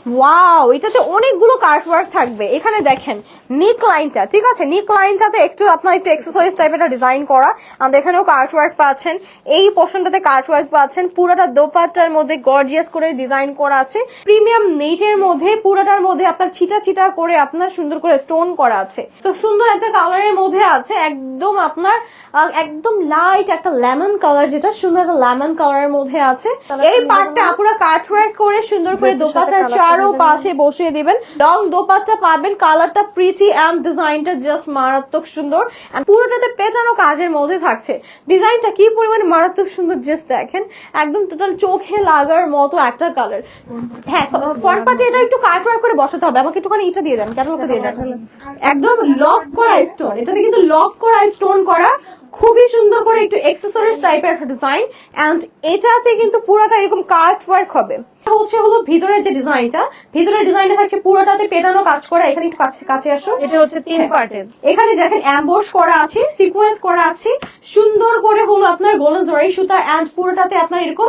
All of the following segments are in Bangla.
ওয়াও, এটাতে অনেকগুলো কার্ট ওয়ার্ক থাকবে। এখানে দেখেন নিক লাইনটা, ঠিক আছে, নিক লাইনটাতে একটু আপনার একটু এক্সেসরিজ টাইপের ডিজাইন করা, আমাদের এখানেও কার্ট ওয়ার্ক পাচ্ছেন, এই পোর্শনটাতে কার্ট ওয়ার্ক পাচ্ছেন, পুরোটা দোপাট্টার মধ্যে গর্জিয়াস করে ডিজাইন করা আছে, প্রিমিয়াম নেটের মধ্যে, পুরোটার মধ্যে আপনার ছিটা ছিটা করে আপনার সুন্দর করে স্টোন করা আছে। তো সুন্দর একটা কালারের মধ্যে আছে, একদম আপনার একদম লাইট একটা লেমন কালার, যেটা সুন্দর একটা লেমন কালারের মধ্যে আছে। এই পার্টটা আপুরা কাট ওয়ার্ক করে সুন্দর করে দোপাট্টার চারো পাশে বসিয়ে দিবেন। লং দোপাট্টা পাবেন, কালারটা প্রিটি এন্ড ডিজাইনটা জাস্ট মারাত্মক সুন্দর, পুরোটাতে পেঁচানো কাজের মধ্যে থাকছে। ডিজাইনটা কি পরিমাণে মারাত্মক সুন্দর, জাস্ট দেখেন, একদম টোটাল চোখে লাগার মতো একটা কালার। হ্যাঁ, ফ্রন্ট পার্টে এটা একটু কাট ওয়ার্ক করে বসাতে হবে, আমাকে একটুখানি এটা দিয়ে দেন, ক্যাটালগটা দিয়ে দেন। একদম লক করা স্টোন, এটাতে কিন্তু লক করা স্টোন করা, খুবই সুন্দর করে একটু এক্সেসরিজ টাইপের একটা ডিজাইন, এন্ড এটাতে কিন্তু পুরোটা এরকম কাট ওয়ার্ক হবে। হলো ভিতরের যে ডিজাইনটা, ভিতরের ডিজাইনটা থাকছে পুরোটাতে পেটানো কাজ করা। এখানে একটু কাছে আসো, এটা হচ্ছে 3 পার্টের। এখানে দেখেন অ্যাম্বস করা আছে, সিকোয়েন্স করা আছে, সুন্দর করে হলো আপনার গোল্ডেন জরি সুতা, এন্ড পুরোটাতে আপনার এরকম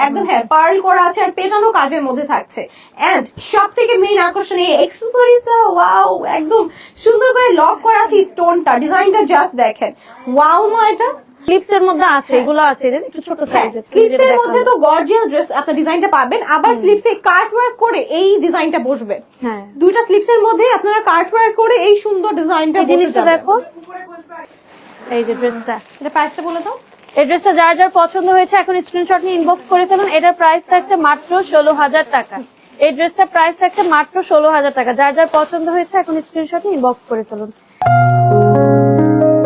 একদম হ্যাঁ পার্ল করা আছে, আর পেটানো কাজের মধ্যে থাকছে। এন্ড সব থেকে মেইন আকর্ষণ এই এক্সেসরিজটা, ওয়াও, একদম সুন্দর করে লক করা আছে স্টোনটা, ডিজাইনটা জাস্ট দেখেন, ওয়াও না এটা। স্লিভস এর মধ্যে আছে, এগুলো আছে একটু ছোট সাইজের। স্লিভস এর মধ্যে তো গর্জিয়াস ড্রেস আপনার ডিজাইনটা পাবেন, আবার স্লিভসে কাট ওয়ার্ক করে এই ডিজাইনটা বসবে। হ্যাঁ, দুইটা স্লিভস এর মধ্যে আপনারা কাট ওয়ার্ক করে এই সুন্দর ডিজাইনটা বসে জিনিসটা যাবে। দেখো, এই যে ড্রেসটা, এটা প্রাইসটা বলে দাও। এই ড্রেসটা যার যার পছন্দ হয়েছে এখন স্ক্রিনশট নিয়ে ইনবক্স করে ফেলুন। এটার প্রাইস থাকছে মাত্র 16,000 টাকা। এই ড্রেসটার প্রাইস থাকছে মাত্র 16,000 টাকা। যার যার পছন্দ হয়েছে এখন স্ক্রিনশট নিয়ে ইনবক্স করে ফেলুন।